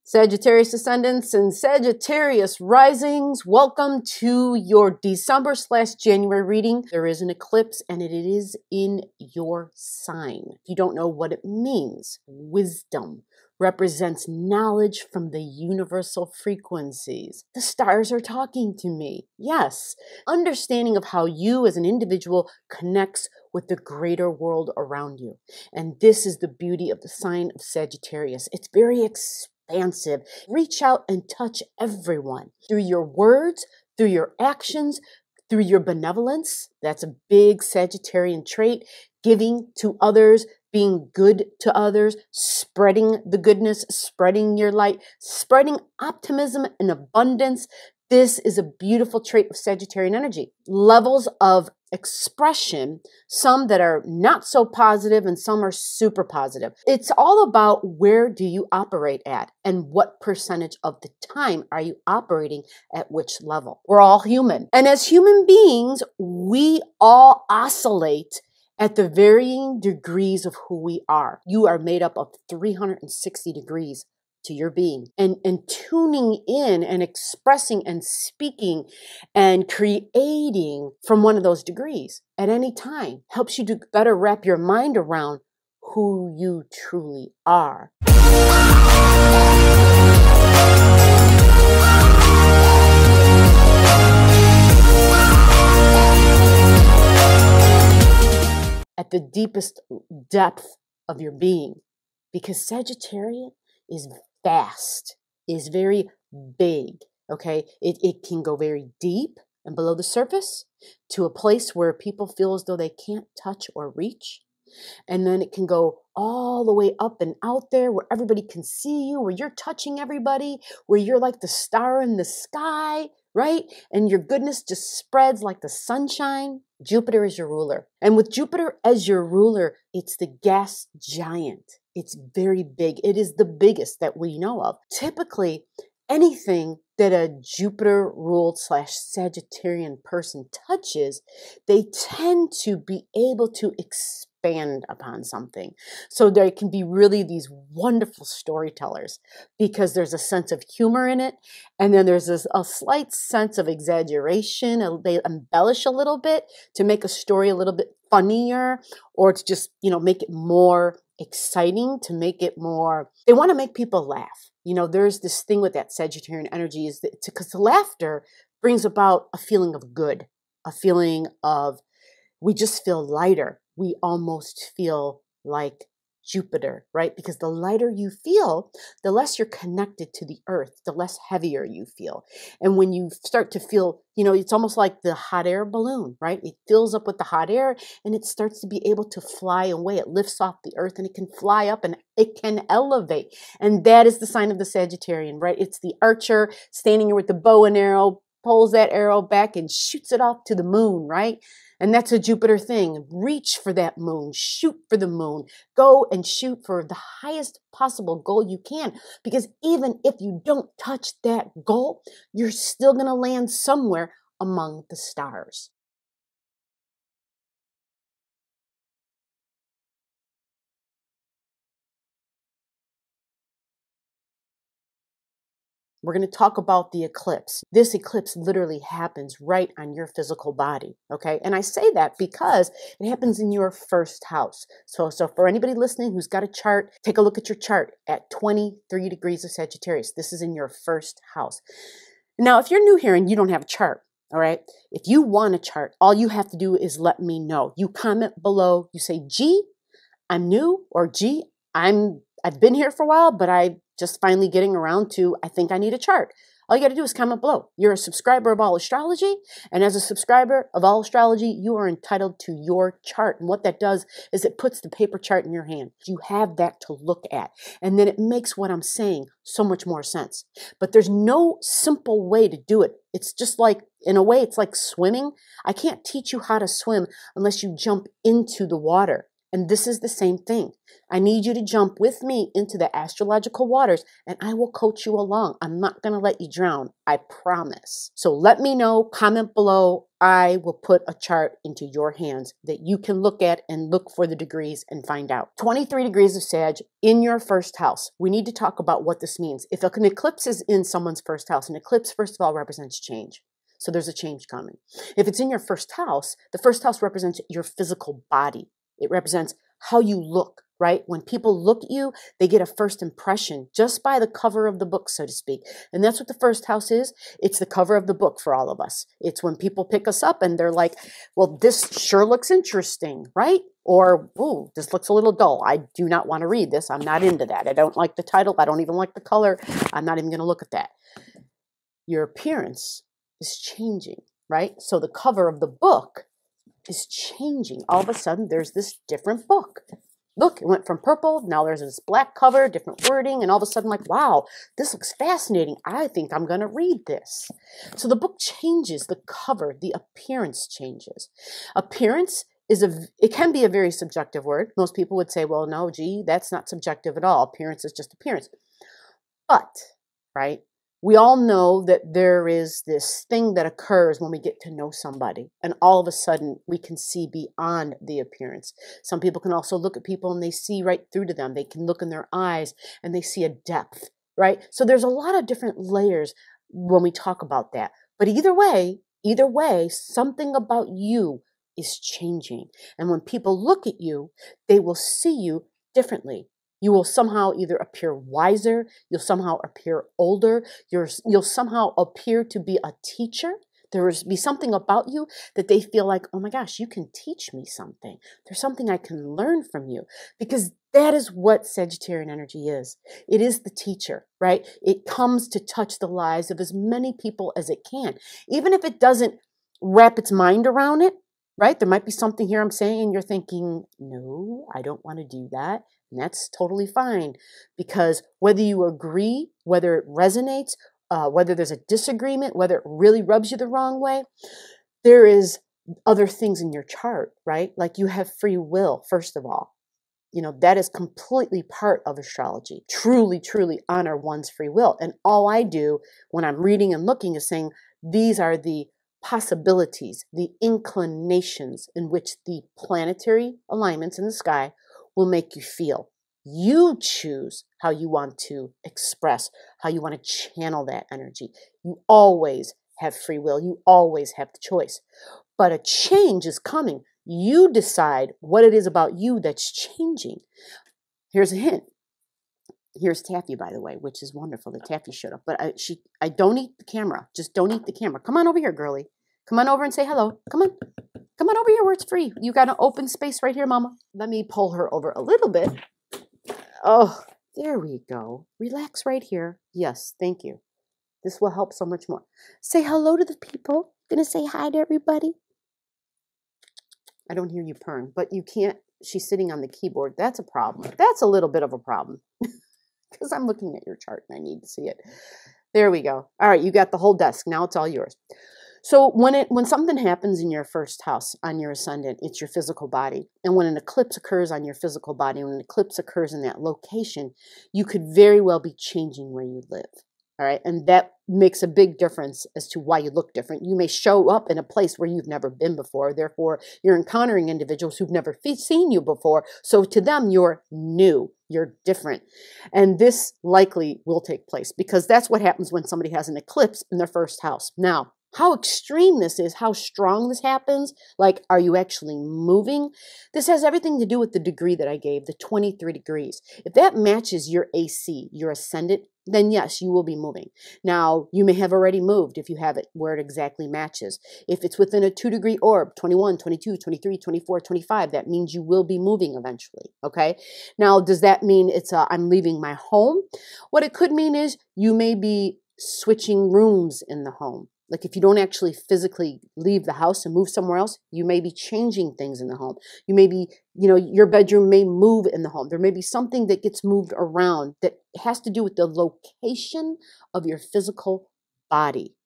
Sagittarius ascendants and Sagittarius risings, welcome to your December/January reading. There is an eclipse and it is in your sign. If you don't know what it means, wisdom represents knowledge from the universal frequencies. The stars are talking to me. Yes, understanding of how you as an individual connects with the greater world around you. And this is the beauty of the sign of Sagittarius. It's very expansive. Reach out and touch everyone through your words, through your actions, through your benevolence. That's a big Sagittarian trait. Giving to others, being good to others, spreading the goodness, spreading your light, spreading optimism and abundance. This is a beautiful trait of Sagittarian energy. Levels of expression, some that are not so positive and some are super positive. It's all about where do you operate at and what percentage of the time are you operating at which level. We're all human. And as human beings, we all oscillate at the varying degrees of who we are. You are made up of 360 degrees to your being, and tuning in and expressing and speaking and creating from one of those degrees at any time helps you to better wrap your mind around who you truly are. At the deepest depth of your being, because Sagittarian is vast, is very big, okay? It can go very deep and below the surface to a place where people feel as though they can't touch or reach. And then it can go all the way up and out there where everybody can see you, where you're touching everybody, where you're like the star in the sky, right? And your goodness just spreads like the sunshine. Jupiter is your ruler. And with Jupiter as your ruler, it's the gas giant. It's very big. It is the biggest that we know of. Typically, anything that a Jupiter ruled / Sagittarian person touches, they tend to be able to expand upon something. So there can be really these wonderful storytellers because there's a sense of humor in it. And then there's a slight sense of exaggeration. They embellish a little bit to make a story a little bit funnier or to just, make it more exciting, to make it more, they want to make people laugh. There's this thing with that Sagittarian energy is that because the laughter brings about a feeling of good, a feeling of, we just feel lighter. We almost feel like Jupiter, right? Because the lighter you feel, the less you're connected to the earth, the less heavier you feel. And when you start to feel, it's almost like the hot air balloon, right? It fills up with the hot air and it starts to be able to fly away. It lifts off the earth and it can fly up and it can elevate. And that is the sign of the Sagittarian, right? It's the archer standing here with the bow and arrow, pulls that arrow back and shoots it off to the moon, right? And that's a Jupiter thing. Reach for that moon, shoot for the moon, go and shoot for the highest possible goal you can. Because even if you don't touch that goal, you're still going to land somewhere among the stars. We're going to talk about the eclipse. This eclipse literally happens right on your physical body, okay? And I say that because it happens in your first house. So for anybody listening who's got a chart, take a look at your chart at 23 degrees of Sagittarius. This is in your first house. Now, if you're new here and you don't have a chart, all right, if you want a chart, all you have to do is let me know. You comment below, you say, G, I'm new, or G, I've been here for a while, but I just finally getting around to, I think I need a chart. All you got to do is comment below. You're a subscriber of Allastrology, and as a subscriber of Allastrology, you are entitled to your chart. And what that does is it puts the paper chart in your hand. You have that to look at, and then it makes what I'm saying so much more sense. But there's no simple way to do it. It's just like, in a way, it's like swimming. I can't teach you how to swim unless you jump into the water. And this is the same thing. I need you to jump with me into the astrological waters and I will coach you along. I'm not going to let you drown. I promise. So let me know, comment below. I will put a chart into your hands that you can look at and look for the degrees and find out. 23 degrees of Sag in your first house. We need to talk about what this means. If an eclipse is in someone's first house, an eclipse, first of all, represents change. So there's a change coming. If it's in your first house, the first house represents your physical body. It represents how you look, right? When people look at you, they get a first impression just by the cover of the book, so to speak. And that's what the first house is. It's the cover of the book for all of us. It's when people pick us up and they're like, well, this sure looks interesting, right? Or, ooh, this looks a little dull. I do not want to read this. I'm not into that. I don't like the title. I don't even like the color. I'm not even going to look at that. Your appearance is changing, right? So the cover of the book is changing. All of a sudden, there's this different book. Look, it went from purple, now there's this black cover, different wording, and all of a sudden, like, wow, this looks fascinating. I think I'm going to read this. So the book changes, the cover, the appearance changes. Appearance it can be a very subjective word. Most people would say, well, no, gee, that's not subjective at all. Appearance is just appearance. But, right? We all know that there is this thing that occurs when we get to know somebody, and all of a sudden we can see beyond the appearance. Some people can also look at people and they see right through to them. They can look in their eyes and they see a depth, right? So there's a lot of different layers when we talk about that. But either way, something about you is changing. And when people look at you, they will see you differently. You will somehow either appear wiser, you'll somehow appear older, you'll somehow appear to be a teacher. There will be something about you that they feel like, oh my gosh, you can teach me something. There's something I can learn from you. Because that is what Sagittarian energy is. It is the teacher, right? It comes to touch the lives of as many people as it can. Even if it doesn't wrap its mind around it, right? There might be something here I'm saying and you're thinking, no, I don't want to do that. And that's totally fine, because whether you agree, whether it resonates, whether there's a disagreement, whether it really rubs you the wrong way, there is other things in your chart, right? Like you have free will, first of all. You know, that is completely part of astrology. Truly, truly honor one's free will. And all I do when I'm reading and looking is saying, these are the possibilities, the inclinations in which the planetary alignments in the sky will make you feel. You choose how you want to express, how you want to channel that energy. You always have free will. You always have the choice. But a change is coming. You decide what it is about you that's changing. Here's a hint. Here's Taffy, by the way, which is wonderful that Taffy showed up. But I don't eat the camera. Just don't eat the camera. Come on over here, girlie. Come on over and say hello. Come on. Come on over here where it's free. You got an open space right here, Mama. Let me pull her over a little bit. Oh, there we go. Relax right here. Yes, thank you. This will help so much more. Say hello to the people. Gonna say hi to everybody. I don't hear you purring, but you can't. She's sitting on the keyboard. That's a problem. That's a little bit of a problem because I'm looking at your chart and I need to see it. There we go. All right, you got the whole desk. Now it's all yours. So when something happens in your first house on your ascendant, it's your physical body. And when an eclipse occurs on your physical body, when an eclipse occurs in that location, you could very well be changing where you live. All right. And that makes a big difference as to why you look different. You may show up in a place where you've never been before. Therefore, you're encountering individuals who've never seen you before. So to them, you're new. You're different. And this likely will take place because that's what happens when somebody has an eclipse in their first house. Now, how extreme this is, how strong this happens, like, are you actually moving? This has everything to do with the degree that I gave, the 23 degrees. If that matches your AC, your ascendant, then yes, you will be moving. Now, you may have already moved if you have it where it exactly matches. If it's within a 2-degree orb, 21, 22, 23, 24, 25, that means you will be moving eventually, okay? Now, does that mean it's I'm leaving my home? What it could mean is you may be switching rooms in the home. Like if you don't actually physically leave the house and move somewhere else, you may be changing things in the home. You may be, your bedroom may move in the home. There may be something that gets moved around that has to do with the location of your physical body.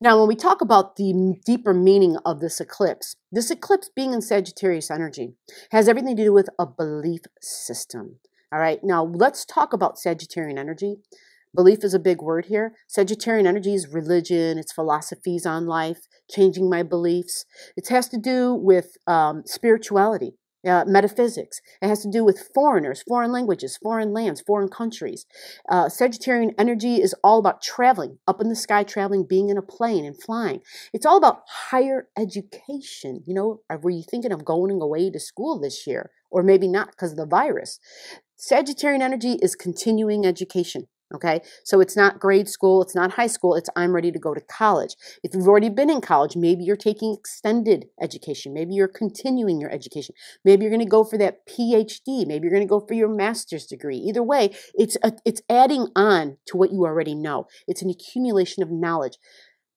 Now, when we talk about the deeper meaning of this eclipse being in Sagittarius energy has everything to do with a belief system. All right. Now let's talk about Sagittarian energy. Belief is a big word here. Sagittarian energy is religion, it's philosophies on life, changing my beliefs. It has to do with spirituality, metaphysics. It has to do with foreigners, foreign languages, foreign lands, foreign countries. Sagittarian energy is all about traveling, up in the sky traveling, being in a plane and flying. It's all about higher education. You know, were you thinking of going away to school this year? Or maybe not because of the virus. Sagittarian energy is continuing education. Okay, so it's not grade school, it's not high school, it's I'm ready to go to college. If you've already been in college, maybe you're taking extended education, maybe you're continuing your education, maybe you're going to go for that PhD, maybe you're going to go for your master's degree. Either way, it's adding on to what you already know. It's an accumulation of knowledge.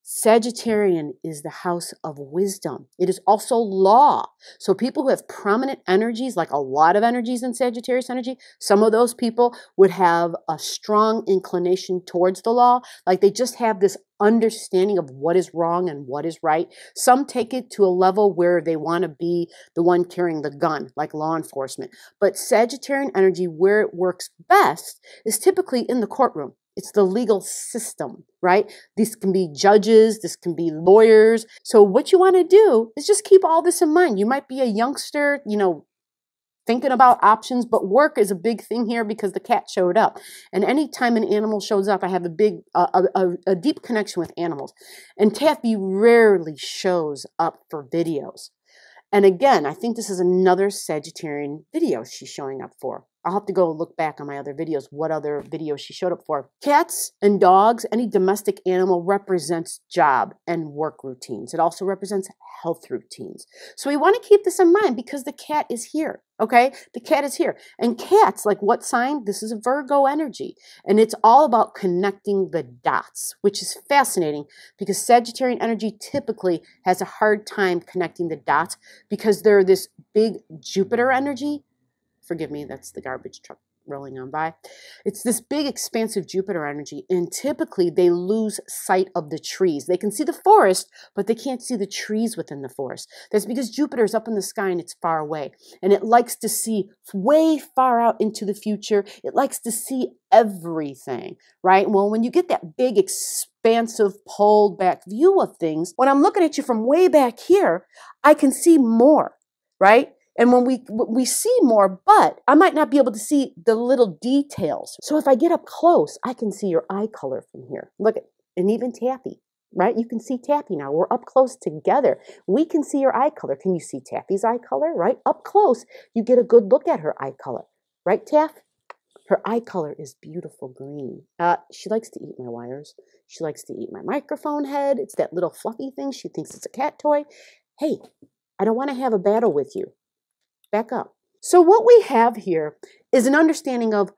Sagittarian is the house of wisdom. It is also law. So people who have prominent energies, like a lot of energies in Sagittarius energy, some of those people would have a strong inclination towards the law. Like they just have this understanding of what is wrong and what is right. Some take it to a level where they want to be the one carrying the gun, like law enforcement. But Sagittarian energy, where it works best, is typically in the courtroom. It's the legal system, right? These can be judges, this can be lawyers. So what you want to do is just keep all this in mind. You might be a youngster, you know, thinking about options, but work is a big thing here because the cat showed up. And anytime an animal shows up, I have a deep connection with animals. And Taffy rarely shows up for videos. And again, I think this is another Sagittarian video she's showing up for. I'll have to go look back on my other videos, what other videos she showed up for. Cats and dogs, any domestic animal represents job and work routines. It also represents health routines. So we want to keep this in mind because the cat is here, okay? The cat is here. And cats, like what sign? This is a Virgo energy. And it's all about connecting the dots, which is fascinating because Sagittarian energy typically has a hard time connecting the dots because they're this big Jupiter energy. Forgive me, that's the garbage truck rolling on by. It's this big, expansive Jupiter energy, and typically they lose sight of the trees. They can see the forest, but they can't see the trees within the forest. That's because Jupiter is up in the sky and it's far away, and it likes to see way far out into the future. It likes to see everything, right? Well, when you get that big, expansive, pulled back view of things, when I'm looking at you from way back here, I can see more, right? And when we see more, but I might not be able to see the little details. So if I get up close, I can see your eye color from here. Look at, and even Taffy, right? You can see Taffy now. We're up close together. We can see your eye color. Can you see Taffy's eye color, right? Up close, you get a good look at her eye color, right, Taff? Her eye color is beautiful green. She likes to eat my wires. She likes to eat my microphone head. It's that little fluffy thing. She thinks it's a cat toy. Hey, I don't want to have a battle with you. Back up. So what we have here is an understanding of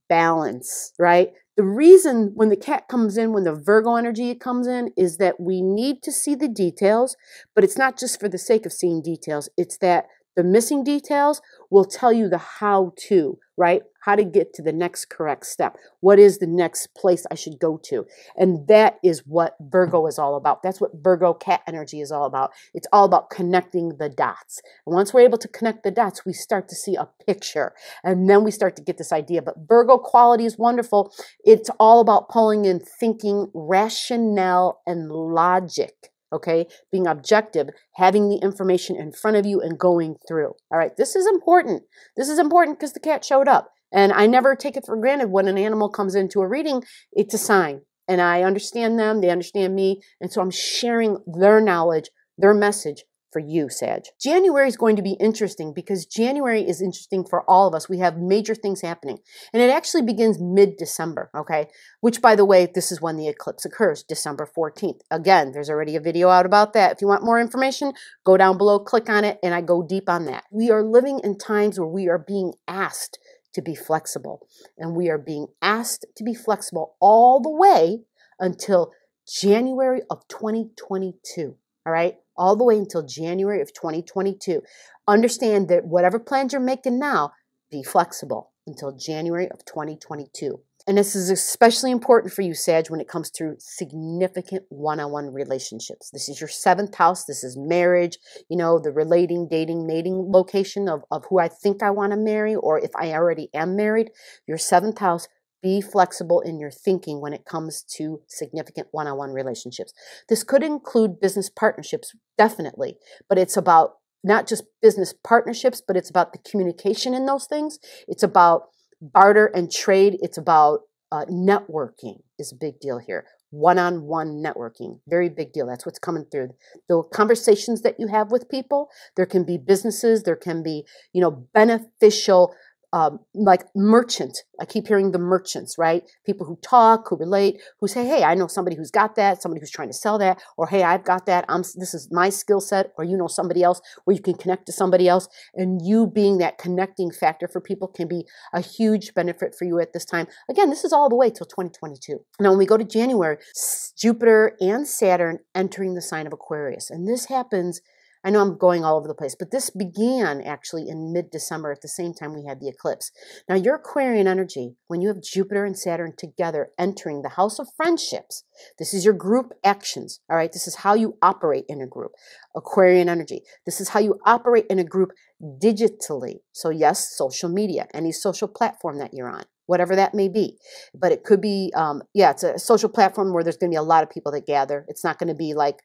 balance, right? The reason when the cat comes in, when the Virgo energy comes in, is that we need to see the details, but it's not just for the sake of seeing details. It's that the missing details will tell you the how-to, right? How to get to the next correct step. What is the next place I should go to? And that is what Virgo is all about. That's what Virgo cat energy is all about. It's all about connecting the dots. And once we're able to connect the dots, we start to see a picture. And then we start to get this idea. But Virgo quality is wonderful. It's all about pulling in thinking, rationale, and logic. Okay, being objective, having the information in front of you and going through. All right, this is important. This is important because the cat showed up. And I never take it for granted when an animal comes into a reading, it's a sign. And I understand them, they understand me. And so I'm sharing their knowledge, their message for you, Sag. January is going to be interesting because January is interesting for all of us. We have major things happening. And it actually begins mid-December, okay? Which, by the way, this is when the eclipse occurs, December 14th. Again, there's already a video out about that. If you want more information, go down below, click on it, and I go deep on that. We are living in times where we are being asked to be flexible. And we are being asked to be flexible all the way until January of 2022, all right? All the way until January of 2022. Understand that whatever plans you're making now, be flexible until January of 2022. And this is especially important for you, Sag, when it comes to significant one-on-one relationships. This is your 7th house. This is marriage, you know, the relating, dating, mating location of who I think I want to marry, or if I already am married. Your 7th house, Be flexible in your thinking when it comes to significant one-on-one relationships. This could include business partnerships, definitely, but it's about not just business partnerships, but it's about the communication in those things. It's about barter and trade. It's about networking is a big deal here. One-on-one networking, very big deal. That's what's coming through. The conversations that you have with people, there can be businesses, there can be, beneficial, like merchant. I keep hearing the merchants, right? People who talk, who relate, who say, hey, I know somebody who's got that, somebody who's trying to sell that, or hey, I've got that. This is my skill set, or somebody else where you can connect to somebody else. And you being that connecting factor for people can be a huge benefit for you at this time. Again, this is all the way till 2022. Now, when we go to January, Jupiter and Saturn entering the sign of Aquarius. And this happens, I know I'm going all over the place, but this began actually in mid-December at the same time we had the eclipse. Now, your Aquarian energy, when you have Jupiter and Saturn together entering the house of friendships, this is your group actions, all right? This is how you operate in a group. Aquarian energy. This is how you operate in a group digitally. So yes, social media, any social platform that you're on, whatever that may be. But it could be, it's a social platform where there's going to be a lot of people that gather. It's not going to be like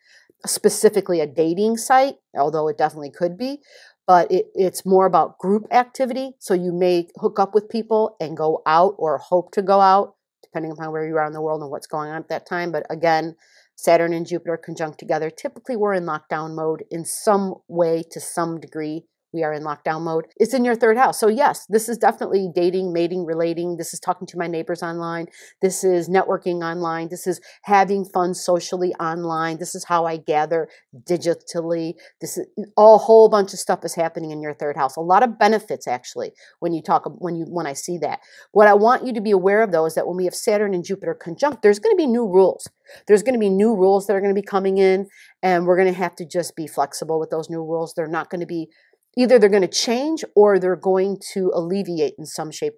specifically a dating site, although it definitely could be, but it's more about group activity. So you may hook up with people and go out or hope to go out, depending upon where you are in the world and what's going on at that time. But again, Saturn and Jupiter conjunct together. Typically, we're in lockdown mode in some way to some degree. We are in lockdown mode. It's in your third house. So yes, this is definitely dating, mating, relating. This is talking to my neighbors online. This is networking online. This is having fun socially online. This is how I gather digitally. This is a whole bunch of stuff is happening in your third house. A lot of benefits actually when I see that. What I want you to be aware of though is that when we have Saturn and Jupiter conjunct, there's going to be new rules. There's going to be new rules that are going to be coming in, and we're going to have to just be flexible with those new rules. They're not going to be either they're going to change or they're going to alleviate in some shape,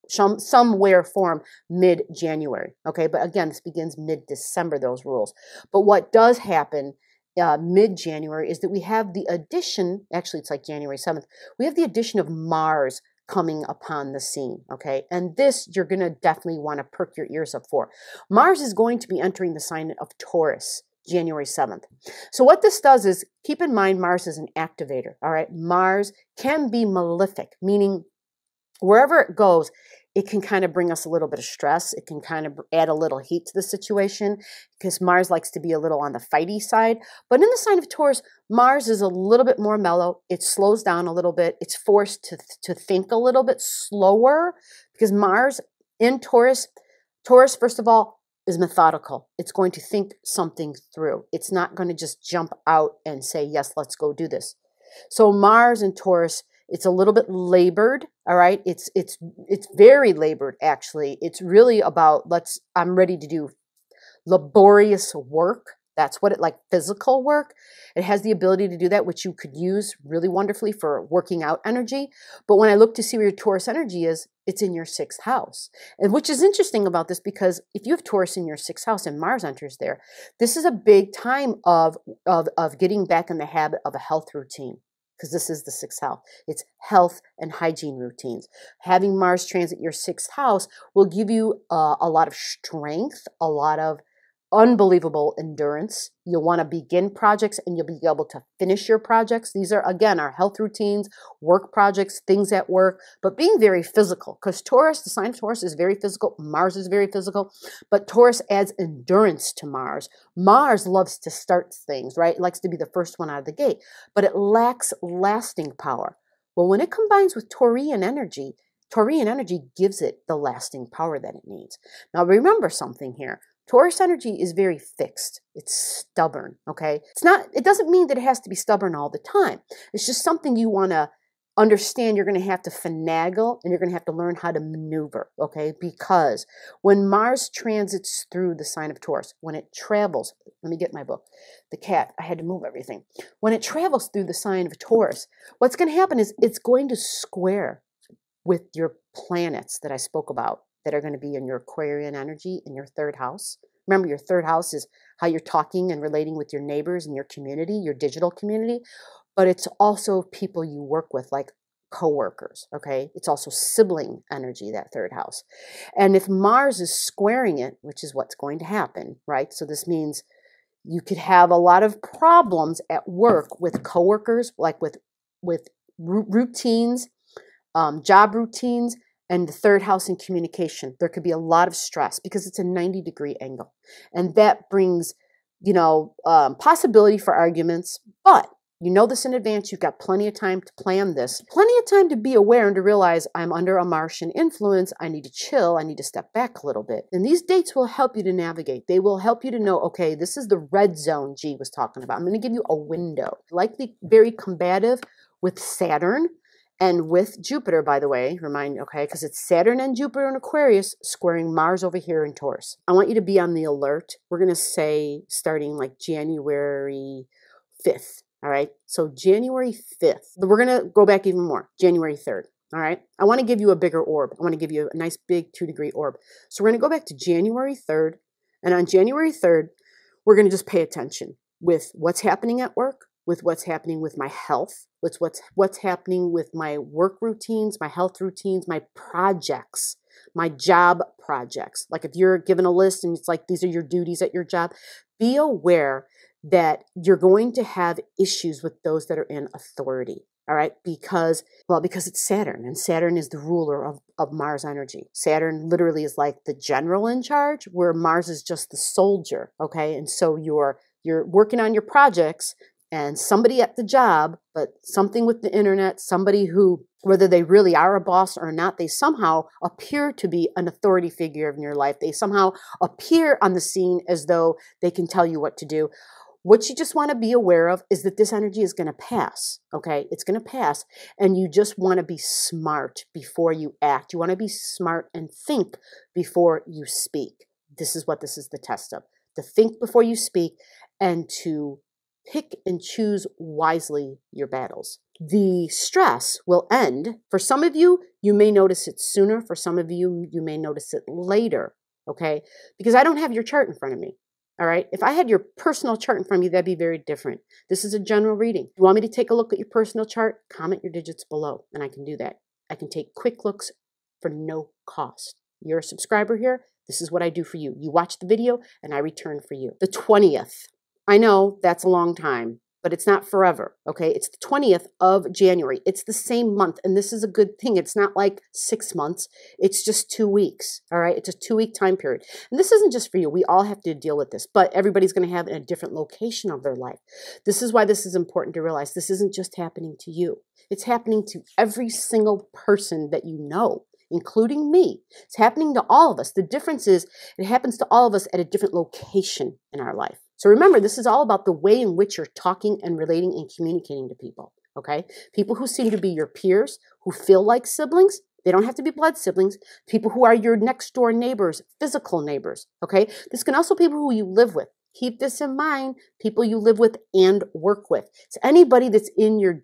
some way or form mid-January. Okay, but again, this begins mid-December, those rules. But what does happen mid-January is that we have the addition, actually it's like January 7th, we have the addition of Mars coming upon the scene, okay? And this you're going to definitely want to perk your ears up for. Mars is going to be entering the sign of Taurus January 7th. So what this does is, keep in mind Mars is an activator, all right? Mars can be malefic, meaning wherever it goes, it can kind of bring us a little bit of stress. It can kind of add a little heat to the situation because Mars likes to be a little on the fighty side. But in the sign of Taurus, Mars is a little bit more mellow. It slows down a little bit. It's forced to think a little bit slower because Mars in Taurus, first of all, is methodical. It's going to think something through. It's not going to just jump out and say, yes, let's go do this. So Mars in Taurus, it's a little bit labored, all right? It's very labored, actually. It's really about, I'm ready to do laborious work. That's what physical work. It has the ability to do that, which you could use really wonderfully for working out energy. But when I look to see where your Taurus energy is, it's in your 6th house. And which is interesting about this because if you have Taurus in your 6th house and Mars enters there, this is a big time of getting back in the habit of a health routine. Because this is the 6th house. It's health and hygiene routines. Having Mars transit your 6th house will give you a lot of strength, a lot of unbelievable endurance. You'll want to begin projects and you'll be able to finish your projects. These are, again, our health routines, work projects, things at work, but being very physical because Taurus, the sign of Taurus is very physical. Mars is very physical, but Taurus adds endurance to Mars. Mars loves to start things, right? It likes to be the first one out of the gate, but it lacks lasting power. Well, when it combines with Taurian energy gives it the lasting power that it needs. Now, remember something here. Taurus energy is very fixed. It's stubborn, okay? It doesn't mean that it has to be stubborn all the time. It's just something you want to understand you're going to have to finagle and you're going to have to learn how to maneuver, okay? Because when Mars transits through the sign of Taurus, when it travels, let me get my book, the cat, I had to move everything. When it travels through the sign of Taurus, what's going to happen is it's going to square with your planets that I spoke about that are going to be in your Aquarian energy in your 3rd house. Remember, your 3rd house is how you're talking and relating with your neighbors and your community, your digital community, but it's also people you work with, like coworkers, okay? It's also sibling energy, that third house. And if Mars is squaring it, which is what's going to happen, right? So this means you could have a lot of problems at work with coworkers, like with routines, job routines, and the third house in communication. There could be a lot of stress because it's a 90-degree angle. And that brings, possibility for arguments, but you know this in advance. You've got plenty of time to plan this, plenty of time to be aware and to realize I'm under a Martian influence. I need to chill. I need to step back a little bit. And these dates will help you to navigate. They will help you to know, okay, this is the red zone G was talking about. I'm going to give you a window. Likely very combative with Saturn and with Jupiter, by the way, okay, because it's Saturn and Jupiter in Aquarius squaring Mars over here in Taurus. I want you to be on the alert. We're going to say starting like January 5th. All right, so January 5th, we're going to go back even more, January 3rd. All right, I want to give you a bigger orb. I want to give you a nice big 2-degree orb. So we're going to go back to January 3rd. And on January 3rd, we're going to just pay attention with what's happening at work, with what's happening with my health, with what's happening with my work routines, my health routines, my projects, my job projects. Like if you're given a list and it's like, these are your duties at your job, be aware that you're going to have issues with those that are in authority. All right, because it's Saturn, and Saturn is the ruler of Mars energy. Saturn literally is like the general in charge, where Mars is just the soldier. Okay, and so you're working on your projects, and somebody at the job, but something with the internet, somebody who, whether they really are a boss or not, they somehow appear to be an authority figure in your life. They somehow appear on the scene as though they can tell you what to do. What you just want to be aware of is that this energy is going to pass, okay? It's going to pass, and you just want to be smart before you act. You want to be smart and think before you speak. This is what this is the test of. To think before you speak and to pick and choose wisely your battles. The stress will end. For some of you, you may notice it sooner. For some of you, you may notice it later, okay? Because I don't have your chart in front of me. All right. If I had your personal chart in front of you, that'd be very different. This is a general reading. If you want me to take a look at your personal chart, comment your digits below, and I can do that. I can take quick looks for no cost. You're a subscriber here. This is what I do for you. You watch the video, and I return for you. The 20th. I know that's a long time, but it's not forever, okay? It's the 20th of January. It's the same month, and this is a good thing. It's not like 6 months. It's just 2 weeks, all right? It's a 2-week time period. And this isn't just for you. We all have to deal with this, but everybody's going to have it in a different location of their life. This is why this is important to realize. This isn't just happening to you. It's happening to every single person that you know, including me. It's happening to all of us. The difference is it happens to all of us at a different location in our life. So remember, this is all about the way in which you're talking and relating and communicating to people, okay? People who seem to be your peers, who feel like siblings, they don't have to be blood siblings. People who are your next door neighbors, physical neighbors, okay? This can also be people who you live with. Keep this in mind, people you live with and work with. It's anybody that's in your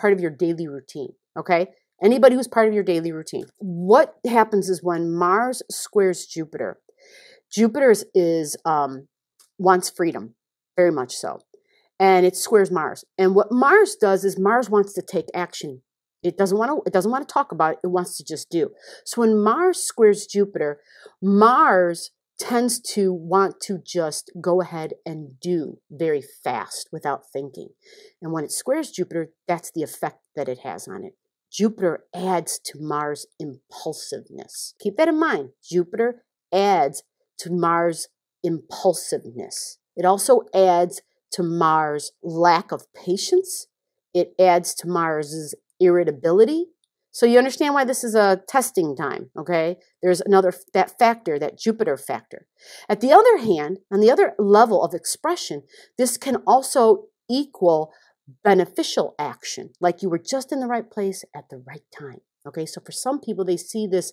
part of your daily routine, okay? Anybody who's part of your daily routine. What happens is when Mars squares Jupiter, Jupiter wants freedom, very much so. And it squares Mars. And what Mars does is Mars wants to take action. It doesn't want to talk about it. It wants to just do. So when Mars squares Jupiter, Mars tends to want to just go ahead and do very fast without thinking. And when it squares Jupiter, that's the effect that it has on it. Jupiter adds to Mars' impulsiveness. Keep that in mind. Jupiter adds to Mars' impulsiveness. It also adds to Mars' lack of patience. It adds to Mars's irritability. So you understand why this is a testing time, okay? There's that factor, that Jupiter factor. At the other hand, on the other level of expression, this can also equal beneficial action, like you were just in the right place at the right time. Okay, so for some people, they see this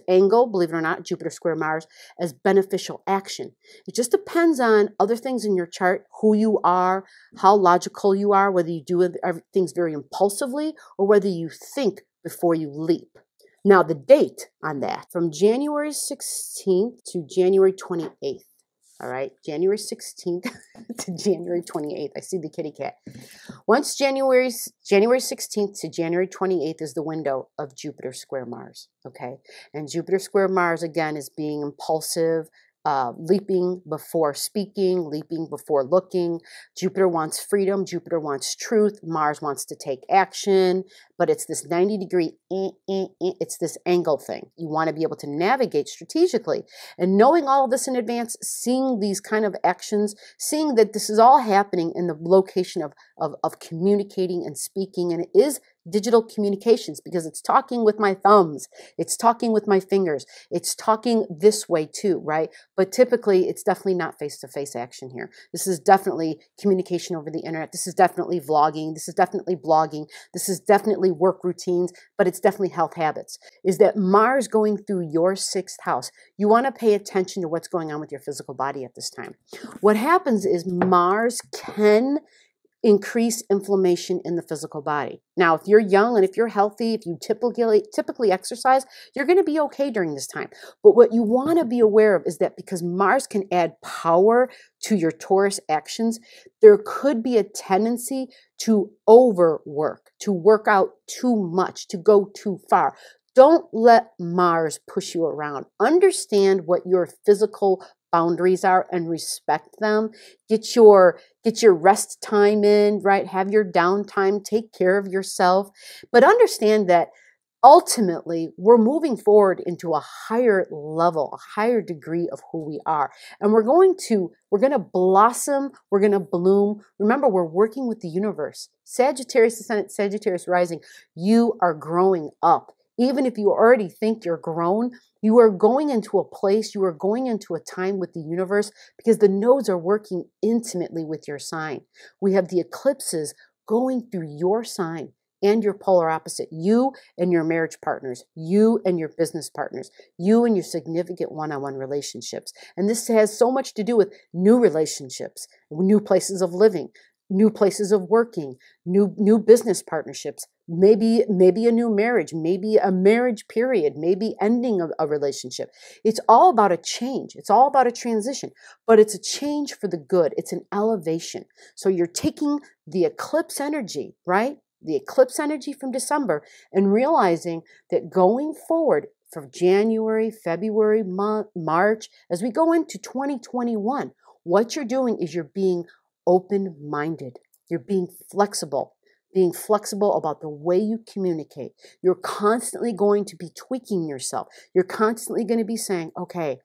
angle, believe it or not, Jupiter square Mars, as beneficial action. It just depends on other things in your chart, who you are, how logical you are, whether you do things very impulsively or whether you think before you leap. Now, the date on that, from January 16th to January 28th. All right, January 16th to January 28th. I see the kitty cat. Once January 16th to January 28th is the window of Jupiter square Mars, okay? And Jupiter square Mars, again, is being impulsive, leaping before speaking, leaping before looking. Jupiter wants freedom. Jupiter wants truth. Mars wants to take action. But it's this 90-degree, it's this angle thing. You want to be able to navigate strategically. And knowing all of this in advance, seeing these kind of actions, seeing that this is all happening in the location of communicating and speaking. And it is digital communications because it's talking with my thumbs. It's talking with my fingers. It's talking this way too, right? But typically, it's definitely not face-to-face action here. This is definitely communication over the internet. This is definitely vlogging. This is definitely blogging. This is definitely work routines, but it's definitely health habits. Is that Mars going through your 6th house? You want to pay attention to what's going on with your physical body at this time. What happens is Mars can increase inflammation in the physical body. Now, if you're young and if you're healthy, if you typically exercise, you're going to be okay during this time. But what you want to be aware of is that because Mars can add power to your Taurus actions, there could be a tendency to overwork, to work out too much, to go too far. Don't let Mars push you around. Understand what your physical boundaries are and respect them. Get your rest time in, right? Have your downtime, take care of yourself. But understand that ultimately we're moving forward into a higher level, a higher degree of who we are. And we're going to blossom, we're going to bloom. Remember, we're working with the universe. Sagittarius Ascendant, Sagittarius Rising, you are growing up. Even if you already think you're grown, you are going into a place, you are going into a time with the universe because the nodes are working intimately with your sign. We have the eclipses going through your sign and your polar opposite, you and your marriage partners, you and your business partners, you and your significant one-on-one relationships. And this has so much to do with new relationships, new places of living, new places of working, new business partnerships, maybe a new marriage, maybe a marriage period, maybe ending a relationship. It's all about a change. It's all about a transition, but it's a change for the good. It's an elevation. So you're taking the eclipse energy, right? The eclipse energy from December and realizing that going forward from January, February, March, as we go into 2021, what you're doing is you're being open-minded. You're being flexible about the way you communicate. You're constantly going to be tweaking yourself. You're constantly going to be saying, okay,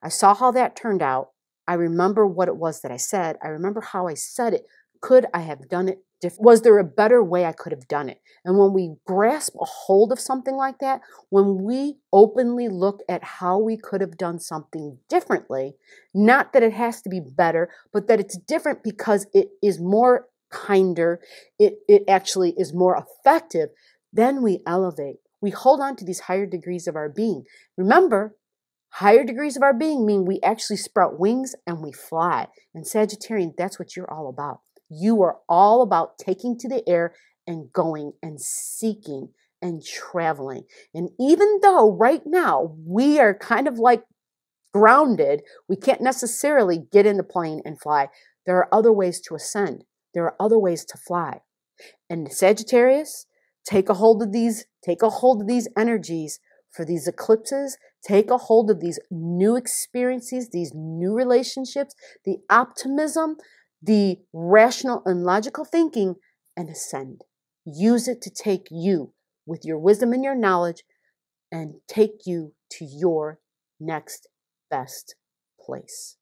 I saw how that turned out. I remember what it was that I said. I remember how I said it. Could I have done it different? Was there a better way I could have done it? And when we grasp a hold of something like that, when we openly look at how we could have done something differently, not that it has to be better, but that it's different because it is more kinder, it actually is more effective, then we elevate. We hold on to these higher degrees of our being. Remember, higher degrees of our being mean we actually sprout wings and we fly. And Sagittarian, that's what you're all about. You are all about taking to the air and going and seeking and traveling. And even though right now we are kind of like grounded, we can't necessarily get in the plane and fly. There are other ways to ascend. There are other ways to fly. And Sagittarius, take a hold of these energies for these eclipses. Take a hold of these new experiences, these new relationships, the optimism, the rational and logical thinking, and ascend. Use it to take you with your wisdom and your knowledge and take you to your next best place.